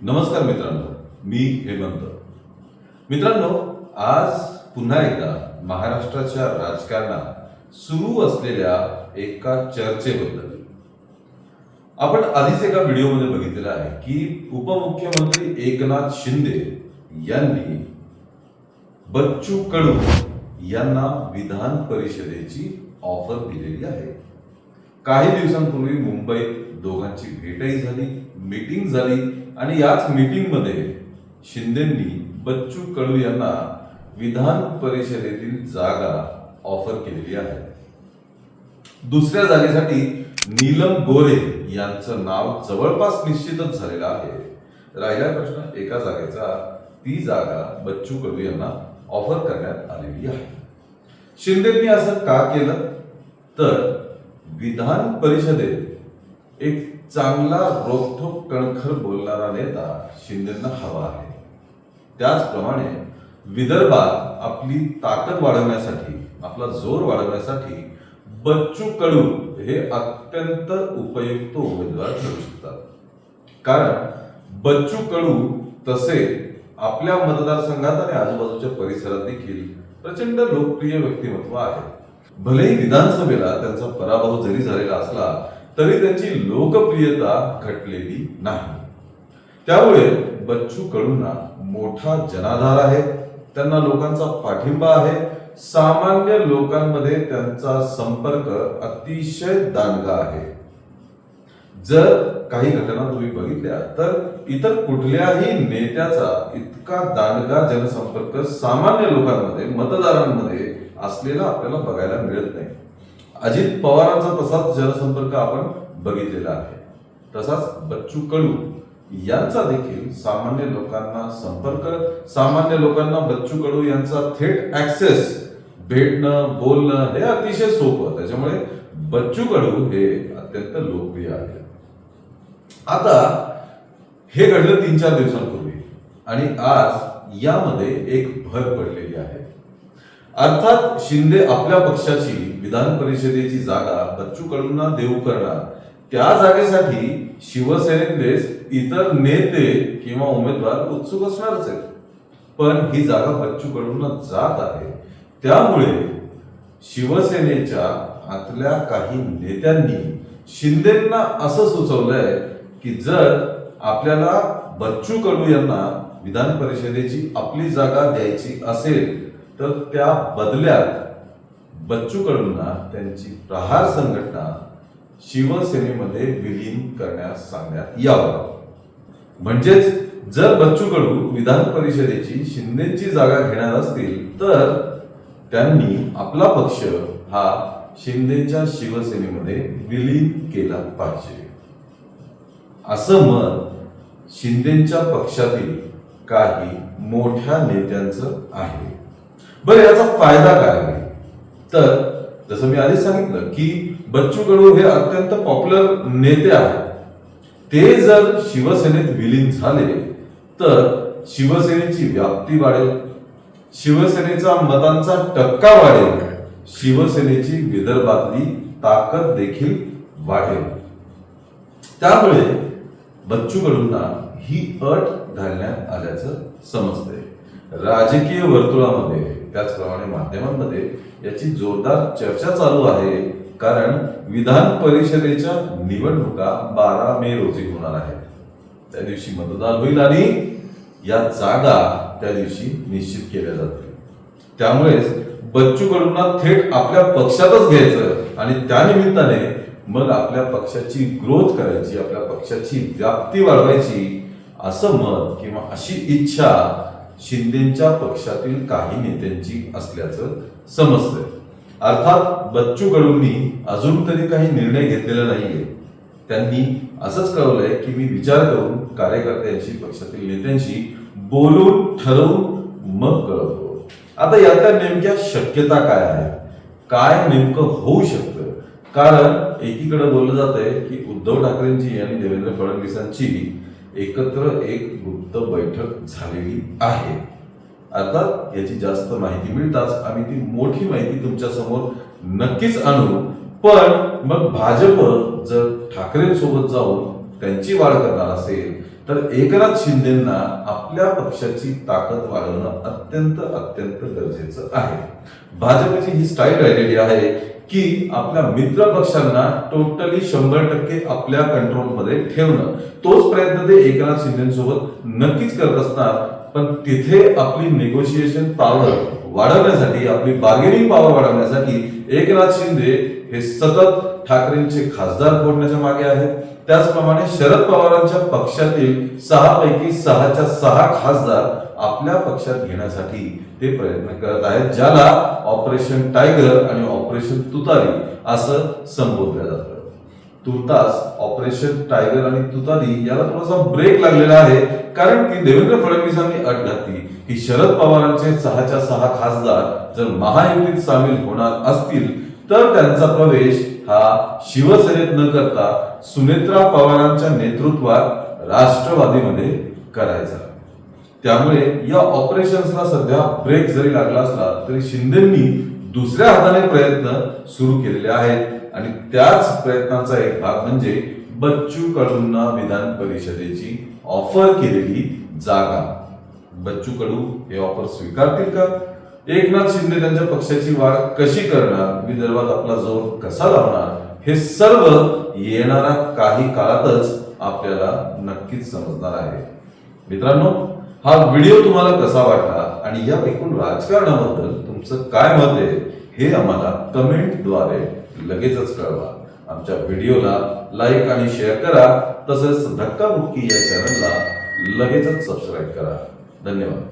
नमस्कार मित्रांनो, मी हेमंत. मित्रांनो, आज पुन्हा एकदा महाराष्ट्राच्या राजकारणात सुरू असलेल्या एका चर्चेबद्दल आपण आधीच एका व्हिडिओमध्ये बघितलेलं आहे की उपमुख्यमंत्री एकनाथ शिंदे यांनी बच्चू कडू यांना विधान परिषदेची ऑफर दिलेली आहे. काही दिवसांपूर्वी मुंबईत दोघांची भेटही झाली, मीटिंग झाली आणि याच मीटिंग मध्ये शिंदेंनी बच्चू कडू यांना विधान परिषदेतील जागा ऑफर केलेली आहे. दुसऱ्या जागेसाठी नीलम गोरे यांचं नाव जवळपास निश्चितच झालेलं आहे. राहिला प्रश्न एका जागेचा. ती जागा बच्चू कडू यांना ऑफर करण्यात आलेली आहे. शिंदेंनी असं का केलं तर विधान परिषदेत एक चांगला रोखठोक कणखर बोलणारा नेता शिंदेंना हवा आहे. त्याचप्रमाणे विदर्भात आपली ताकद वाढवण्यासाठी, आपला जोर वाढवण्यासाठी बच्चू कडू हे अत्यंत उपयुक्त उमेदवार ठरू शकतात. कारण बच्चू कडू तसे आपल्या मतदारसंघात आणि आजूबाजूच्या परिसरात देखील प्रचंड लोकप्रिय व्यक्तिमत्व आहे. भलेही विधानसभेला त्यांचा पराभव जरी झालेला असला तरी त्यांची लोकप्रियता घटलेली नाही. त्यामुळे बच्चू कडूंना मोठा जनाधार आहे, त्यांना लोकांचा पाठिंबा आहे. सामान्य लोकांमध्ये त्यांचा संपर्क अतिशय दांडगा आहे. जर काही घटना तुम्ही बघितल्या तर इतर कुठल्याही नेत्याचा इतका दांडगा जनसंपर्क सामान्य लोकांमध्ये, मतदारांमध्ये असलेला आपल्याला बघायला मिळत नाही. अजित पवारांचा तसाच जनसंपर्क आपण बघितलेला आहे. तसाच बच्चू कडू यांचा देखील सामान्य लोकांना संपर्क, सामान्य लोकांना बच्चू कडू यांचा थेट ऍक्सेस, भेटणं, बोलणं हे अतिशय सोपं. त्याच्यामुळे बच्चू कडू हे अत्यंत लोकप्रिय आहे. आता हे घडलं 3-4 दिवसांपूर्वी आणि आज यामध्ये एक भर पडलेली आहे. अर्थात शिंदे आपल्या पक्षाची विधान परिषदेची जागा बच्चू कडूंना देऊ करणार. त्या जागेसाठी शिवसेनेतले इतर नेते किंवा उमेदवार उत्सुक असणारच आहेत. पण ही जागा बच्चू कडूंना जात आहे. त्यामुळे शिवसेनेच्या आतल्या काही नेत्यांनी शिंदेंना असं सुचवलंय की जर आपल्याला बच्चू कडू यांना विधान परिषदेची आपली जागा द्यायची असेल तर त्या बदल्यात बच्चू कडूंना त्यांची प्रहार संघटना शिवसेनेमध्ये विलीन करण्यास सांगण्यात यावं. म्हणजेच जर बच्चू कडू विधान परिषदेची शिंदेची जागा घेणार असतील तर त्यांनी आपला पक्ष हा शिंदेच्या शिवसेनेमध्ये विलीन केला पाहिजे, असं मत शिंदेच्या पक्षातील काही मोठ्या नेत्यांचं आहे. बरं, याचा फायदा काय आहे? तर जसं मी आधी सांगितलं की बच्चू कडू हे अत्यंत पॉप्युलर नेते आहेत. ते जर शिवसेनेत विलीन झाले तर शिवसेनेची व्याप्ती वाढेल, शिवसेनेचा मतांचा टक्का वाढेल, शिवसेनेची विदर्भातली ताकद देखील वाढेल. त्यामुळे बच्चू कडूंना ही अट घालण्यात आल्याचं समजतंय. राजकीय वर्तुळामध्ये, त्याचप्रमाणे माध्यमांमध्ये याची जोरदार चर्चा चालू आहे. कारण विधान परिषदेच्या निवडणुका 12 मे रोजी होणार आहेत. त्या दिवशी मतदान होईल आणि या जागा त्या दिवशी निश्चित केल्या जातील. त्यामुळेच बच्चू कडूंना थेट आपल्या पक्षातच घ्यायचं आणि त्या निमित्ताने मग आपल्या पक्षाची ग्रोथ करायची, आपल्या पक्षाची व्याप्ती वाढवायची, असं मत किंवा अशी इच्छा शिंदेच्या पक्षातील काही नेत्यांची असल्याचं समजतंय. अर्थात बच्चू कडूंनी अजून तरी काही निर्णय घेतलेला नाहीये. त्यांनी असंच कळवलंय की मी विचार करून कार्यकर्त्यांशी, पक्षातील नेत्यांशी बोलून ठरवून मग कळवतो. आता यातल्या नेमक्या शक्यता काय आहेत, काय नेमकं होऊ शकतं? कारण एकीकडे बोललं जात आहे की उद्धव ठाकरेंची आणि देवेंद्र फडणवीसांची एकत्र एक गुप्त बैठक झालेली आहे. अर्थात याची जास्त माहिती मिळताच आम्ही ती मोठी माहिती तुमच्या समोर नक्कीच आणू. पण मग भाजप जर ठाकरेंसोबत जाऊन त्यांची वाढ करणार असेल तर एकनाथ शिंदेंना आपल्या पक्षाची ताकद वाढवणं अत्यंत अत्यंत गरजेचं आहे. भाजपची ही स्टाईल राहिलेली आहे की आपल्या मित्र पक्षांना टोटली 100% आपल्या कंट्रोलमध्ये ठेवणं. तोच प्रयत्न ते एकनाथ शिंदेसोबत नक्कीच करत असणार. पण तिथे आपली नेगोशिएशन पॉवर वाढवण्यासाठी, आपली बार्गेनिंग पॉवर वाढवण्यासाठी एकनाथ शिंदे हे सतत ठाकरेंचे खासदार फोडण्याच्या मागे आहेत. त्याचप्रमाणे शरद पवारांच्या पक्षातील 6 पैकी 6च्या 6 खासदार आपल्या पक्षात घेण्यासाठी ते प्रयत्न करत आहेत, ज्याला ऑपरेशन टायगर आणि ऑपरेशन तुतारी असं संबोधलं जातं. तुर्तास ऑपरेशन टायगर आणि तुतारी याला थोडासा ब्रेक लागलेला आहे, कारण की देवेंद्र फडणवीसांनी अट घातली की शरद पवारांचे 6च्या 6 खासदार जर महायुतीत सामील होणार असतील तर त्यांचा प्रवेश हा शिवसेनेत न करता सुनेत्रा पवारांच्या नेतृत्वात राष्ट्रवादीमध्ये करायचा. त्यामुळे या ऑपरेशन्सला सध्या ब्रेक जरी लागला असला तरी शिंदेंनी दुसऱ्या हाताने प्रयत्न सुरू केलेले आहेत आणि त्याच प्रयत्नांचा एक भाग म्हणजे बच्चू कडूंना विधान परिषदेची ऑफर केलेली जागा. बच्चू कडू हे ऑफर स्वीकारतील का? एकनाथ शिंदे त्यांच्या पक्षाची वाढ कशी करणार, विदर्भात आपला जोर कसा लावणार, हे सर्व येणाऱ्या काही काळातच आपल्याला नक्कीच समजणार आहे. मित्रांनो, हा व्हिडिओ तुम्हाला कसा वाटला आणि या एकूण राजकारणाबद्दल तुमचं काय मत आहे हे आम्हाला कमेंटद्वारे लगेचच कळवा. आमच्या व्हिडिओला लाईक आणि शेअर करा. तसेच धक्काबुक्की या चॅनलला लगेचच सबस्क्राईब करा. धन्यवाद.